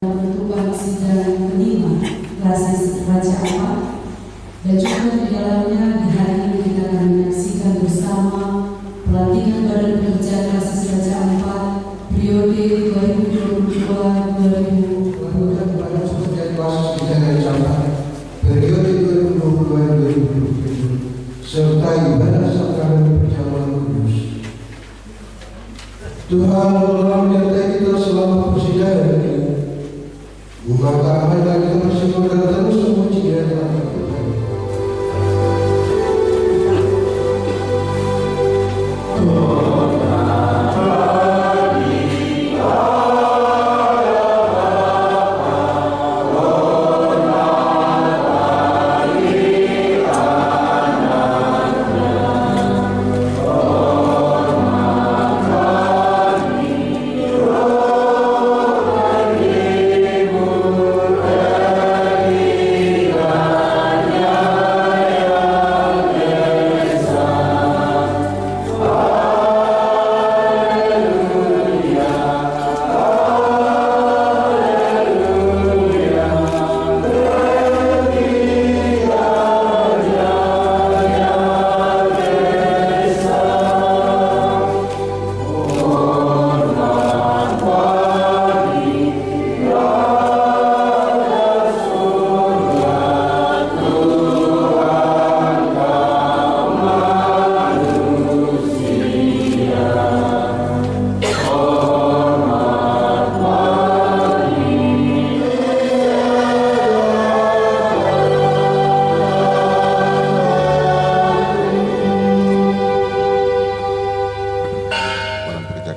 Penutupan sidang kelima klasis Raja Ampat, dan juga di dalamnya di hari ini kita akan menyaksikan bersama pelatihan Badan Pekerja Klasis Raja Ampat periode 2022-2024. Badan Pekerja Klasis Raja Ampat periode 2022-2027 serta ibadah sakramen perjamuan kudus. Tuhan Allah menyertai kita selama persidangan ini. Maka marilah kita bersyukur dan terus memuji Dia dalam Tuhan.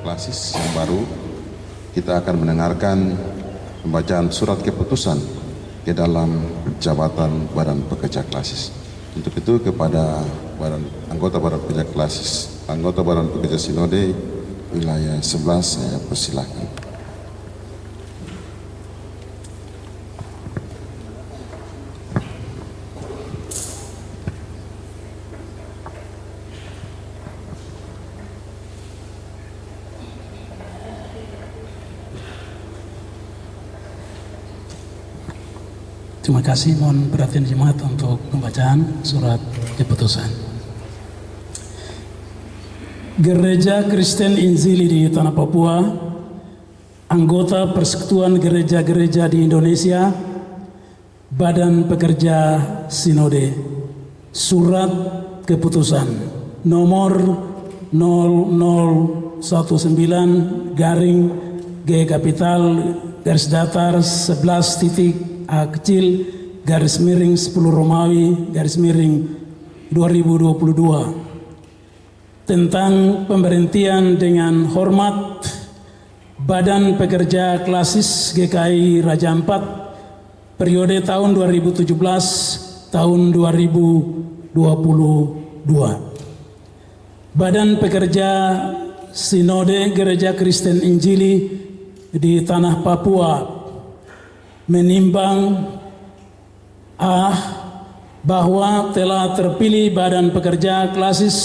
Klasis yang baru, kita akan mendengarkan pembacaan surat keputusan ke dalam jabatan Badan Pekerja Klasis. Untuk itu kepada anggota Badan Pekerja Klasis, anggota Badan Pekerja Sinode wilayah 11, saya persilahkan. Terima kasih, mohon perhatian jemaat untuk pembacaan surat keputusan. Gereja Kristen Injili di Tanah Papua, anggota Persekutuan Gereja-Gereja di Indonesia, Badan Pekerja Sinode, surat keputusan nomor 0019 garing G kapital garis datar 11 titik A kecil garis miring 10 Romawi garis miring 2022 tentang pemberhentian dengan hormat Badan Pekerja Klasis GKI Raja Ampat periode tahun 2017 tahun 2022. Badan Pekerja Sinode Gereja Kristen Injili di Tanah Papua menimbang bahwa telah terpilih Badan Pekerja Klasis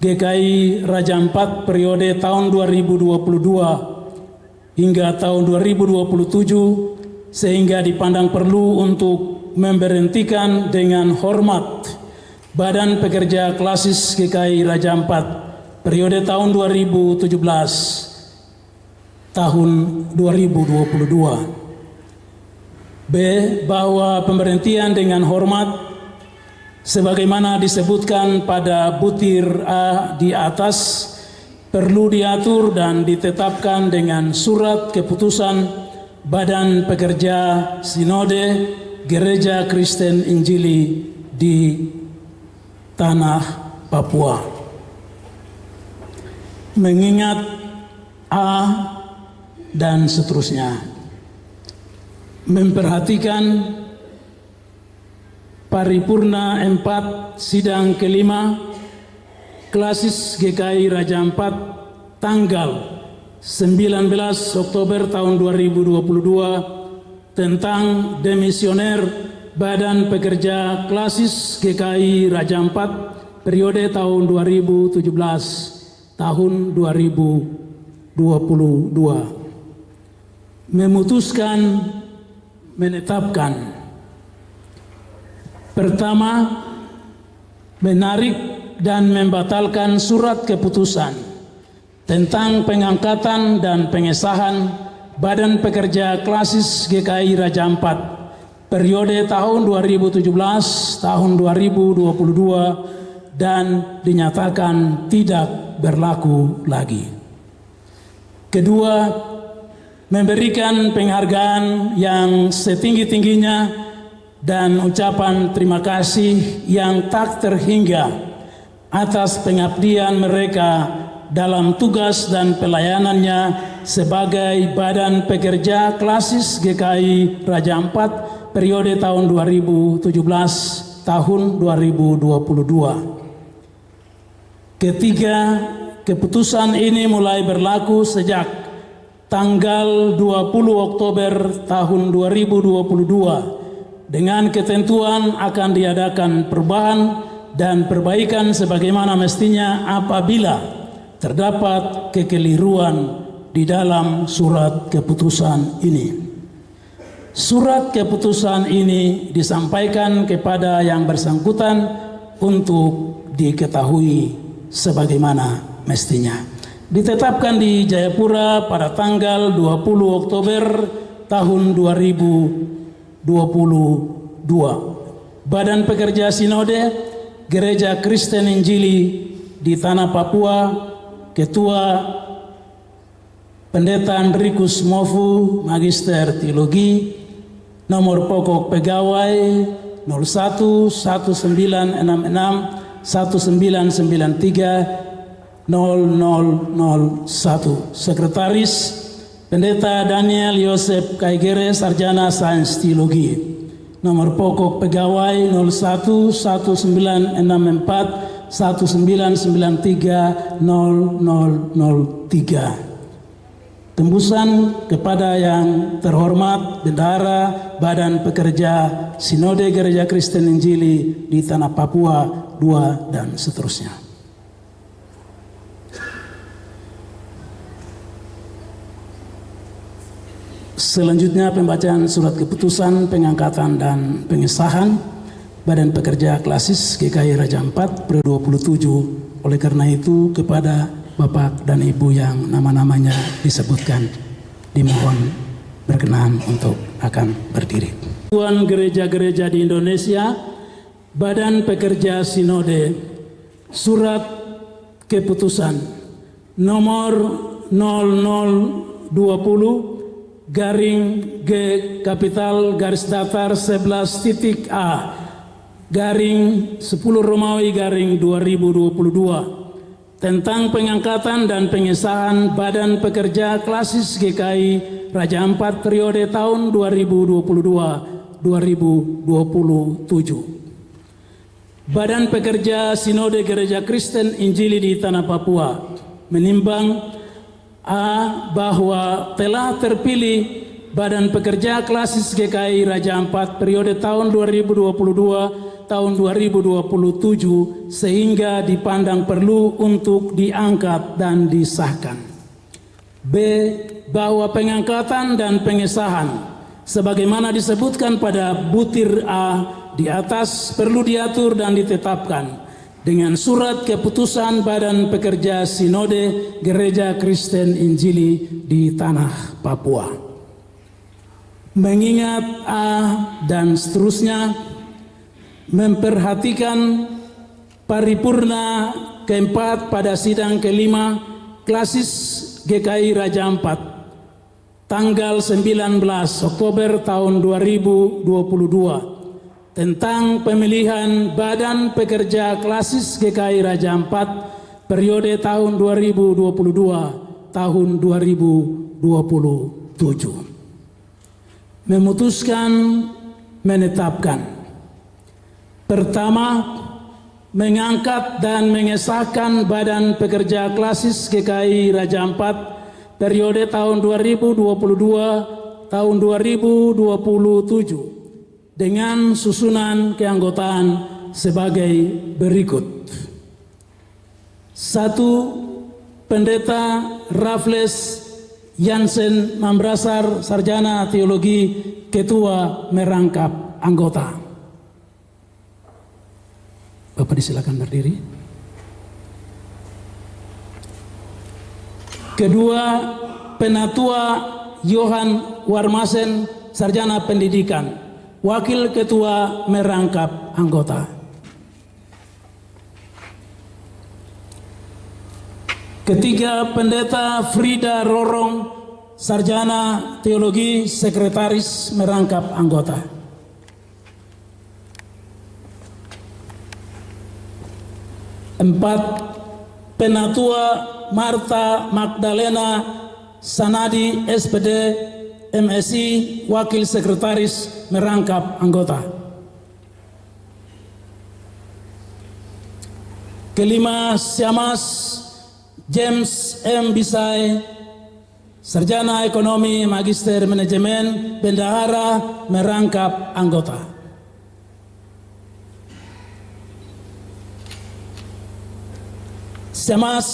GKI Raja Ampat periode tahun 2022 hingga tahun 2027 sehingga dipandang perlu untuk memberhentikan dengan hormat Badan Pekerja Klasis GKI Raja Ampat periode tahun 2017 tahun 2022. B. Bahwa pemberhentian dengan hormat sebagaimana disebutkan pada butir A di atas perlu diatur dan ditetapkan dengan surat keputusan Badan Pekerja Sinode Gereja Kristen Injili di Tanah Papua. Mengingat A dan seterusnya, memperhatikan paripurna 4 sidang kelima Klasis GKI Raja Ampat tanggal 19 Oktober tahun 2022 tentang demisioner Badan Pekerja Klasis GKI Raja Ampat periode tahun 2017 tahun 2022. memutuskan menetapkan: pertama, menarik dan membatalkan surat keputusan tentang pengangkatan dan pengesahan Badan Pekerja Klasis GKI Raja Ampat periode tahun 2017 tahun 2022 dan dinyatakan tidak berlaku lagi. Kedua, memberikan penghargaan yang setinggi-tingginya dan ucapan terima kasih yang tak terhingga atas pengabdian mereka dalam tugas dan pelayanannya sebagai Badan Pekerja Klasis GKI Raja Ampat periode tahun 2017 tahun 2022. Ketiga, keputusan ini mulai berlaku sejak tanggal 20 Oktober tahun 2022 dengan ketentuan akan diadakan perubahan dan perbaikan sebagaimana mestinya apabila terdapat kekeliruan di dalam surat keputusan ini. Surat keputusan ini disampaikan kepada yang bersangkutan untuk diketahui sebagaimana mestinya. Ditetapkan di Jayapura pada tanggal 20 Oktober tahun 2022. Badan Pekerja Sinode Gereja Kristen Injili di Tanah Papua, Ketua Pendeta Andrikus Mofu, Magister Teologi, nomor pokok pegawai 01 1966 1993 0001. Sekretaris Pendeta Daniel Yosef Kaigere, Sarjana Sains Teologi, nomor pokok pegawai 01 1964 1993 0003. Tembusan kepada yang terhormat Bendahara Badan Pekerja Sinode Gereja Kristen Injili di Tanah Papua II dan seterusnya. Selanjutnya pembacaan surat keputusan pengangkatan dan pengesahan Badan Pekerja Klasis GKI Raja Ampat periode 27. Oleh karena itu kepada Bapak dan Ibu yang nama-namanya disebutkan dimohon berkenan untuk akan berdiri. Tuan gereja-gereja di Indonesia, Badan Pekerja Sinode, surat keputusan nomor 0020 garing G kapital garis datar 11.A garing 10 Romawi garing 2022 tentang pengangkatan dan pengesahan Badan Pekerja Klasis GKI Raja Ampat periode tahun 2022-2027. Badan Pekerja Sinode Gereja Kristen Injili di Tanah Papua menimbang A. Bahwa telah terpilih Badan Pekerja Klasis GKI Raja Ampat periode tahun 2022 tahun 2027 sehingga dipandang perlu untuk diangkat dan disahkan. B. Bahwa pengangkatan dan pengesahan sebagaimana disebutkan pada butir A di atas perlu diatur dan ditetapkan dengan surat keputusan Badan Pekerja Sinode Gereja Kristen Injili di Tanah Papua. Mengingat A dan seterusnya, memperhatikan paripurna keempat pada sidang kelima Klasis GKI Raja Ampat tanggal 19 Oktober tahun 2022 tentang pemilihan Badan Pekerja Klasis GKI Raja Ampat periode tahun 2022 tahun 2027. Memutuskan menetapkan: pertama, mengangkat dan mengesahkan Badan Pekerja Klasis GKI Raja Ampat periode tahun 2022 tahun 2027 dengan susunan keanggotaan sebagai berikut. 1. Pendeta Raffles Jansen Mambrasar, Sarjana Teologi, Ketua merangkap anggota. Bapak disilakan berdiri. Kedua, Penatua Johan Warmasen, Sarjana Pendidikan, Wakil Ketua merangkap anggota. Ketiga, Pendeta Frida Rorong, Sarjana Teologi, Sekretaris merangkap anggota. Empat, Penatua Marta Magdalena Sanadi, SPD, MSI, Wakil Sekretaris merangkap anggota. Kelima, Syamas James M. Bisai, Sarjana Ekonomi, Magister Manajemen, Bendahara merangkap anggota. Syamas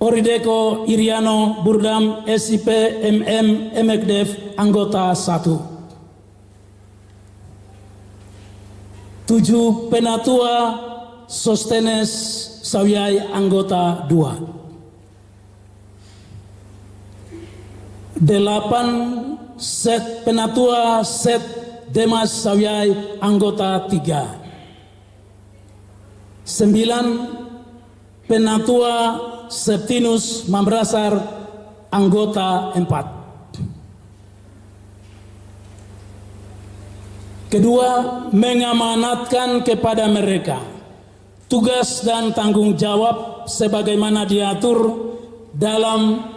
Orideko Iriano Burdam, SIP MM MKDF, anggota 1. 7, Penatua Sostenes Sawyai, anggota 2. 8, Set Penatua Set Demas Sawyai, anggota 3. 9, Penatua Septinus Mambrasar, anggota 4. Kedua, mengamanatkan kepada mereka tugas dan tanggung jawab sebagaimana diatur dalam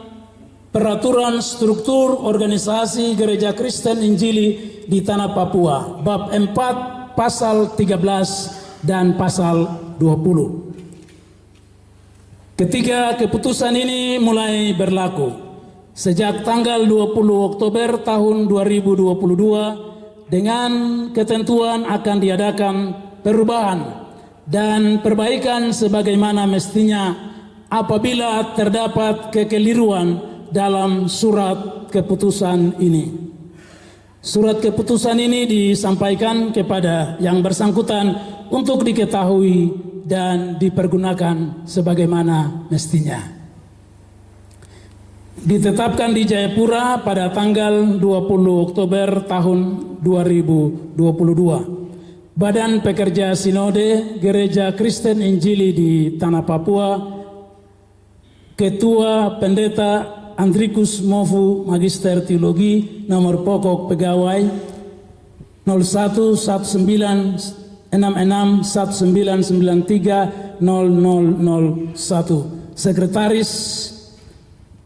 Peraturan Struktur Organisasi Gereja Kristen Injili di Tanah Papua, bab 4, pasal 13 dan pasal 20. Ketiga, keputusan ini mulai berlaku sejak tanggal 20 Oktober tahun 2022 dengan ketentuan akan diadakan perubahan dan perbaikan sebagaimana mestinya apabila terdapat kekeliruan dalam surat keputusan ini. Surat keputusan ini disampaikan kepada yang bersangkutan untuk diketahui dan dipergunakan sebagaimana mestinya. Ditetapkan di Jayapura pada tanggal 20 Oktober tahun 2022. Badan Pekerja Sinode Gereja Kristen Injili di Tanah Papua, Ketua Pendeta Andrikus Mofu, Magister Teologi, nomor pokok pegawai 0119930001. Sekretaris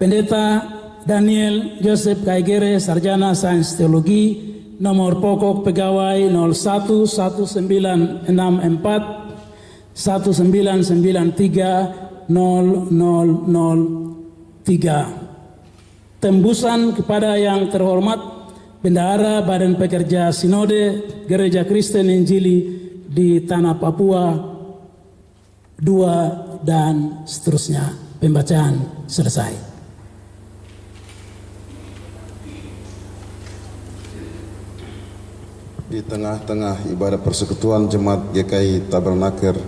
Pendeta Daniel Joseph Kaigere, Sarjana Sains Teologi, nomor pokok pegawai 01199419930003. Tembusan kepada yang terhormat Bendahara Badan Pekerja Sinode Gereja Kristen Injili di Tanah Papua 2 dan seterusnya. Pembacaan selesai. Di tengah-tengah ibadah persekutuan Jemaat GKI Tabernakel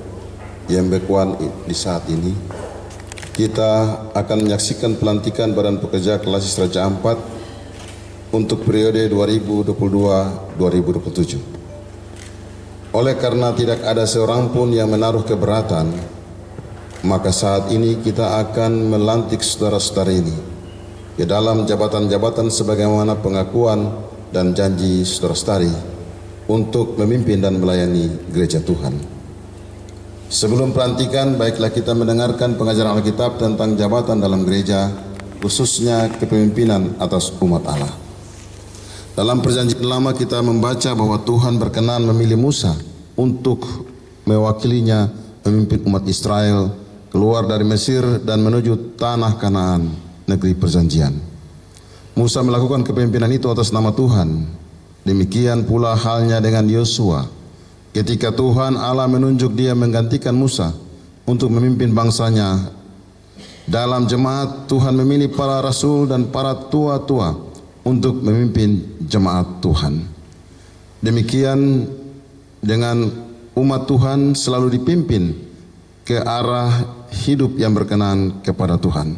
Yembekuan di saat ini, kita akan menyaksikan pelantikan Badan Pekerja Klasis Raja Ampat untuk periode 2022-2027. Oleh karena tidak ada seorang pun yang menaruh keberatan, maka saat ini kita akan melantik saudara-saudara ini ke dalam jabatan-jabatan sebagaimana pengakuan dan janji saudara-saudari untuk memimpin dan melayani gereja Tuhan. Sebelum pelantikan, baiklah kita mendengarkan pengajaran Alkitab tentang jabatan dalam gereja, khususnya kepemimpinan atas umat Allah. Dalam perjanjian lama kita membaca bahwa Tuhan berkenan memilih Musa untuk mewakilinya memimpin umat Israel keluar dari Mesir dan menuju tanah Kanaan, negeri perjanjian. Musa melakukan kepemimpinan itu atas nama Tuhan. Demikian pula halnya dengan Yosua. Ketika Tuhan Allah menunjuk dia menggantikan Musa untuk memimpin bangsanya Dalam jemaat Tuhan memilih para rasul dan para tua-tua untuk memimpin jemaat Tuhan. Demikian dengan umat Tuhan selalu dipimpin ke arah hidup yang berkenan kepada Tuhan.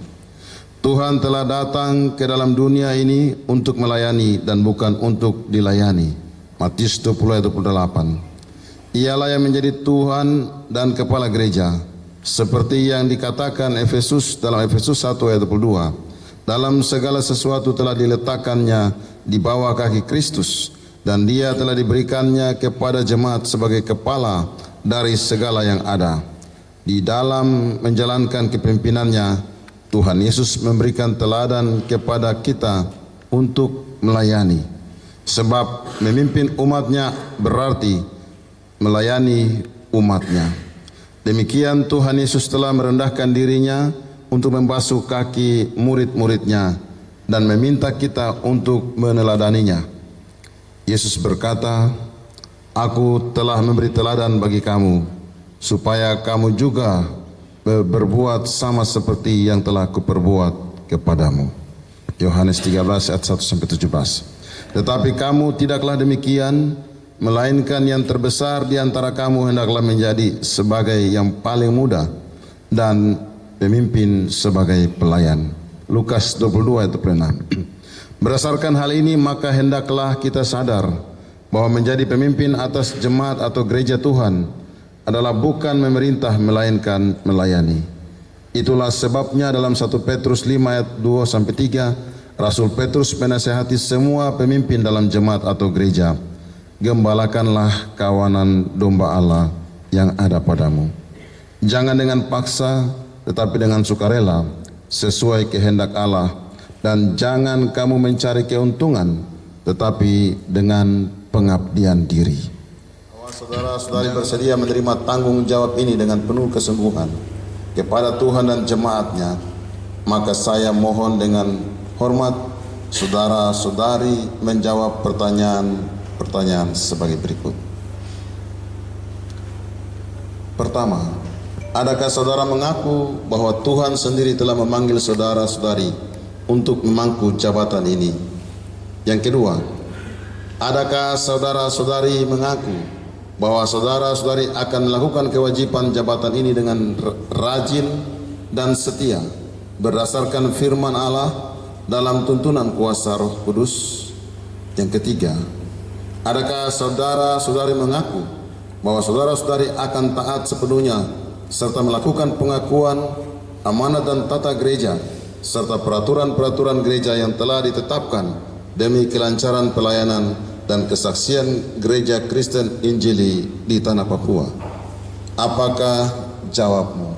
Tuhan telah datang ke dalam dunia ini untuk melayani dan bukan untuk dilayani. Matius 20 ayat 28. Ialah yang menjadi Tuhan dan kepala gereja, seperti yang dikatakan dalam Efesus 1 ayat 22. Dalam segala sesuatu telah diletakkannya di bawah kaki Kristus, dan dia telah diberikannya kepada jemaat sebagai kepala dari segala yang ada. Di dalam menjalankan kepemimpinannya, Tuhan Yesus memberikan teladan kepada kita untuk melayani. Sebab memimpin umatnya berarti melayani umatnya. Demikian Tuhan Yesus telah merendahkan dirinya untuk membasuh kaki murid-muridnya dan meminta kita untuk meneladaninya. Yesus berkata, "Aku telah memberi teladan bagi kamu, supaya kamu juga berbuat sama seperti yang telah kuperbuat kepadamu." Yohanes 13 ayat 1-17. Tetapi kamu tidaklah demikian, melainkan yang terbesar di antara kamu hendaklah menjadi sebagai yang paling muda dan pemimpin sebagai pelayan. Lukas 22 ayat 26. Berdasarkan hal ini maka hendaklah kita sadar bahwa menjadi pemimpin atas jemaat atau gereja Tuhan adalah bukan memerintah melainkan melayani. Itulah sebabnya dalam 1 Petrus 5 ayat 2-3 Rasul Petrus menasihati semua pemimpin dalam jemaat atau gereja, "Gembalakanlah kawanan domba Allah yang ada padamu. Jangan dengan paksa, tetapi dengan sukarela, sesuai kehendak Allah, dan jangan kamu mencari keuntungan, tetapi dengan pengabdian diri." Saudara-saudari bersedia menerima tanggung jawab ini dengan penuh kesungguhan kepada Tuhan dan jemaatnya, maka saya mohon dengan hormat saudara-saudari menjawab pertanyaan sebagai berikut. Pertama, adakah saudara mengaku bahwa Tuhan sendiri telah memanggil saudara-saudari untuk memangku jabatan ini? Yang kedua, adakah saudara-saudari mengaku bahwa saudara-saudari akan melakukan kewajiban jabatan ini dengan rajin dan setia berdasarkan firman Allah dalam tuntunan kuasa Roh Kudus? Yang ketiga, adakah saudara-saudari mengaku bahwa saudara-saudari akan taat sepenuhnya serta melakukan pengakuan amanat dan tata gereja serta peraturan-peraturan gereja yang telah ditetapkan demi kelancaran pelayanan dan kesaksian gereja Kristen Injili di tanah Papua? Apakah jawabmu?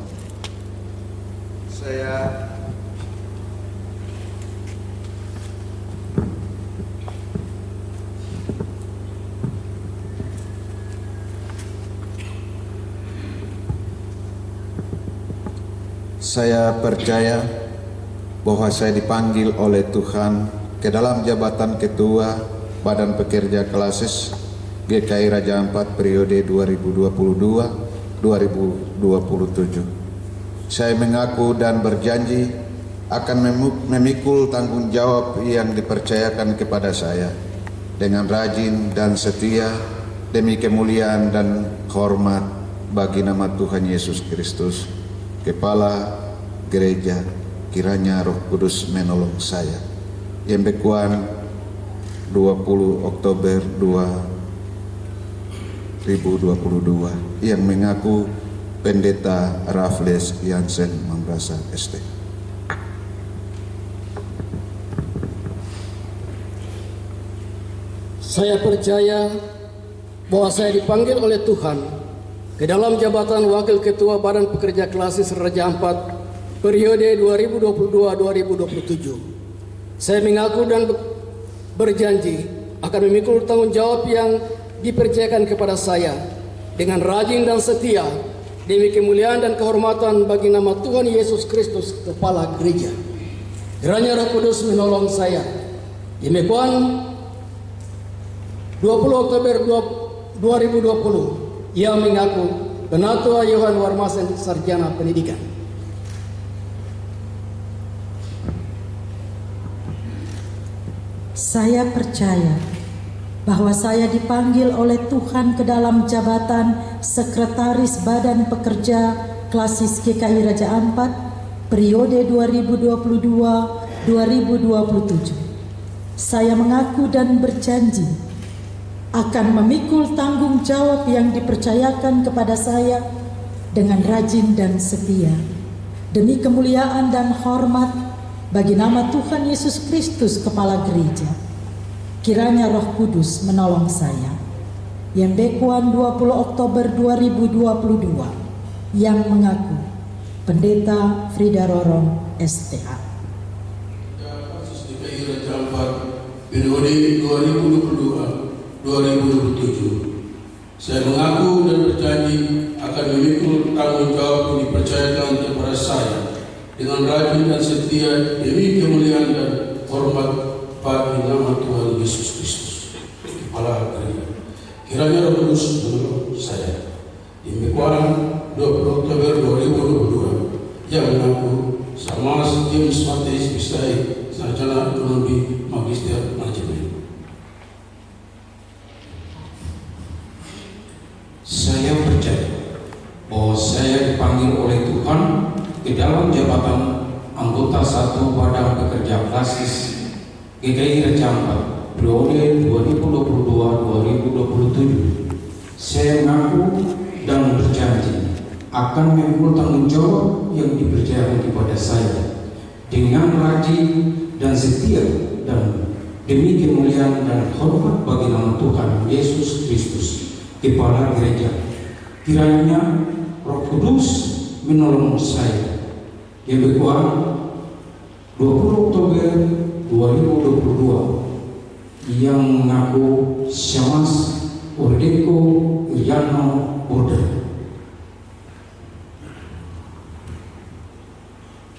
Saya percaya bahwa saya dipanggil oleh Tuhan ke dalam jabatan Ketua Badan Pekerja Klasis GKI Raja Ampat periode 2022-2027. Saya mengaku dan berjanji akan memikul tanggung jawab yang dipercayakan kepada saya dengan rajin dan setia demi kemuliaan dan hormat bagi nama Tuhan Yesus Kristus, Kepala Gereja. Kiranya Roh Kudus menolong saya. Yembekuan 20 Oktober 2022 yang mengaku Pendeta Raffles Jansen Mambrasa ST. Saya percaya bahwa saya dipanggil oleh Tuhan ke dalam jabatan Wakil Ketua Badan Pekerja Klasis Raja Ampat periode 2022-2027. Saya mengaku dan berjanji akan memikul tanggung jawab yang dipercayakan kepada saya dengan rajin dan setia demi kemuliaan dan kehormatan bagi nama Tuhan Yesus Kristus, Kepala Gereja. Kiranya Roh Kudus menolong saya. Demikian 20 Oktober 2020 yang mengaku Penatua Yohan Warmasen Sarjana Pendidikan. Saya percaya bahwa saya dipanggil oleh Tuhan ke dalam jabatan Sekretaris Badan Pekerja Klasis GKI Raja Ampat periode 2022-2027. Saya mengaku dan berjanji akan memikul tanggung jawab yang dipercayakan kepada saya dengan rajin dan setia, demi kemuliaan dan hormat bagi nama Tuhan Yesus Kristus, Kepala Gereja. Kiranya Roh Kudus menolong saya. Yang Bekuan 20 Oktober 2022, yang mengaku Pendeta Frida Rorong, STA. Kasus DKI Raja Ampat periode 2022-2027. Saya mengaku dan berjanji akan memikul tanggung jawab yang dipercayakan kepada saya dengan rajin dan setia demi kemuliaan dan hormat bagi nama Tuhan Yesus Kristus, Kepala Gereja. Kiranya Roh Kudus menolong saya. Di Bekuan 20 Oktober 2022, yang mengaku sama James Mateus Bistai, Sarjana Ekonomi, Magister Manajemen. Saya percaya bahwa saya dipanggil oleh Tuhan ke dalam jabatan anggota satu Badan Pekerja Klasis GKI Raja Ampat periode 2022-2027. Saya mengaku dan berjanji akan memikul tanggung jawab yang dipercayakan kepada saya dengan rajin dan setia dan demi kemuliaan dan hormat bagi nama Tuhan Yesus Kristus, Kepala Gereja. Kiranya Roh Kudus menolong saya. Yang Bekuan 20 Oktober 2022, yang mengaku Syamas Ordeko Iriano Border.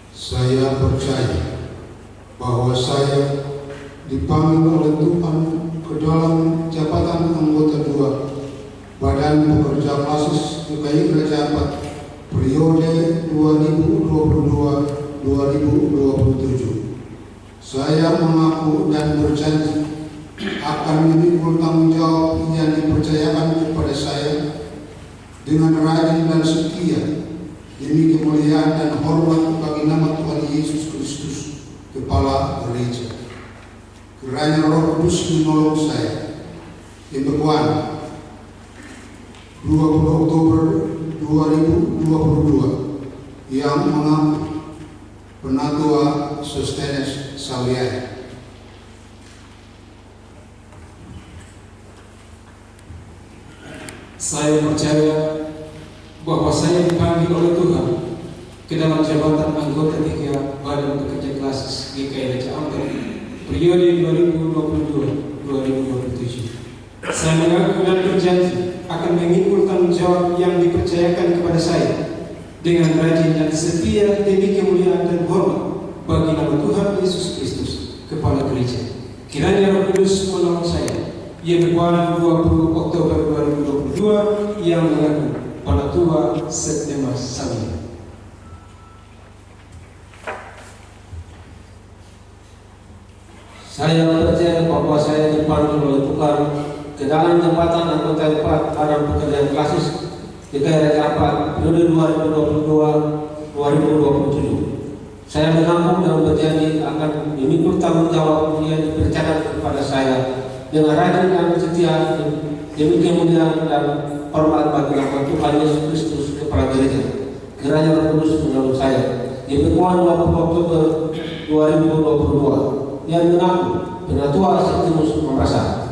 Saya percaya bahwa saya dipanggil oleh Tuhan ke dalam jabatan anggota 2 Badan Pekerja Klasis GKI Raja Ampat periode 2022-2027. Saya mengaku dan berjanji akan memikul tanggung jawab yang dipercayakan kepada saya dengan rajin dan setia demi kemuliaan dan hormat bagi nama Tuhan Yesus Kristus, Kepala Gereja. Kiranya Roh Kudus menolong saya. Yang Bekuan 20 Oktober 2022, yang mengaku Penatua Sostenes Sawiai. Saya percaya bahwa saya dipanggil oleh Tuhan ke dalam jabatan anggota 3 Badan Pekerja Klasis GKI Raja Ampat periode 2022-2027. Saya mengaku dan berjanji akan memikul tanggung jawab yang dipercayakan kepada saya dengan rajin dan setia demi kemuliaan dan hormat bagi nama Tuhan Yesus Kristus, Kepala Gereja. Kiranya Roh Kudus menolong saya. Yang Bekuan 20 Oktober 2022, yang mengaku Penatua Septemas Sawiai. Saya percaya bahwa saya dipanggil oleh Tuhan ke dalam jabatan anggota 4 Badan Pekerja Klasis GKI Raja Ampat periode 2022-2027. Saya mengaku dan berjanji akan memikul tanggung jawab yang dipercayakan kepada saya dengan rajin dan setia demi kemuliaan dan hormat bagi nama Tuhan Yesus Kristus, Kepala Gereja. Kiranya Roh Kudus menolong saya. Di Bekuan 20 Oktober 2022, yang mengaku Penatua Septimus Mamrasa.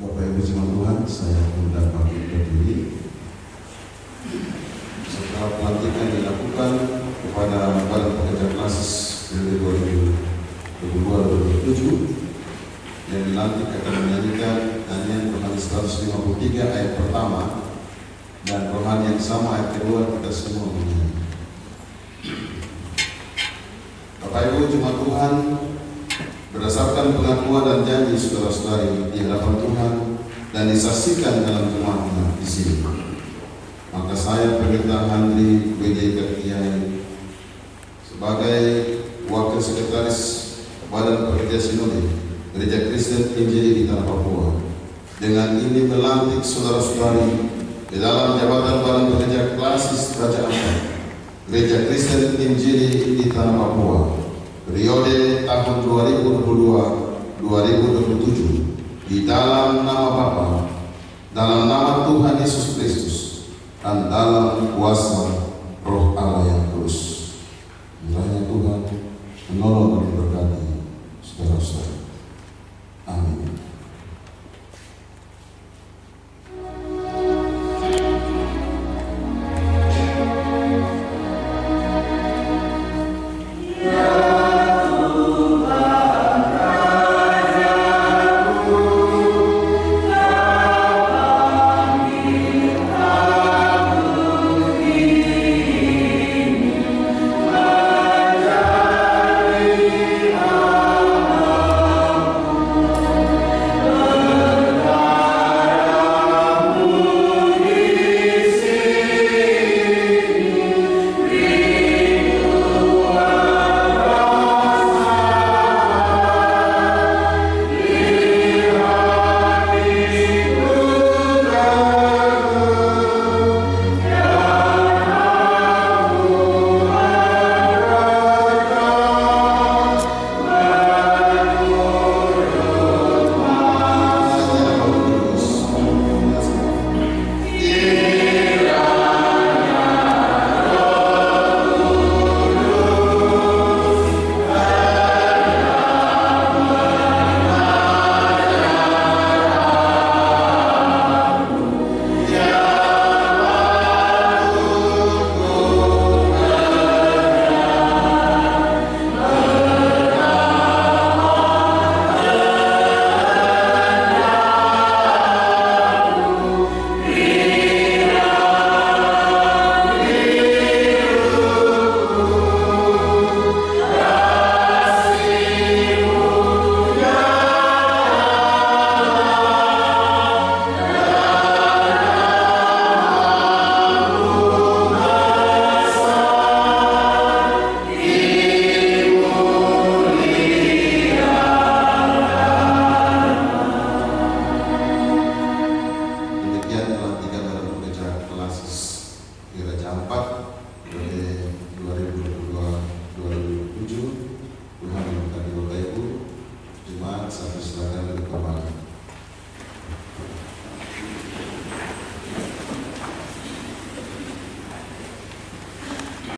Bapak Ibu jemaat Tuhan, saya undang bagi berdiri. Setelah pelantikan dilakukan kepada Badan Pekerja Klasis periode 2022-2027, yang dilantik akan menyanyikan nyanyian Rohani 153 ayat pertama dan Rohani yang sama ayat kedua. Kita semua menyanyi. Bapak Ibu jemaat Tuhan, berdasarkan pengakuan dan janji saudara-saudari di hadapan Tuhan dan disaksikan dalam jemaat di sini, maka saya Pendeta Handri W.J. Kiai sebagai Wakil Sekretaris Badan Pekerja Sinode Gereja Kristen Injili di Tanah Papua. Dengan ini melantik saudara-saudari di dalam jabatan Badan Pekerja Klasis Raja Ampat Gereja Kristen Injili di Tanah Papua periode tahun 2022-2027 di dalam nama Bapa, dalam nama Tuhan Yesus Kristus, dan dalam kuasa Roh Allah yang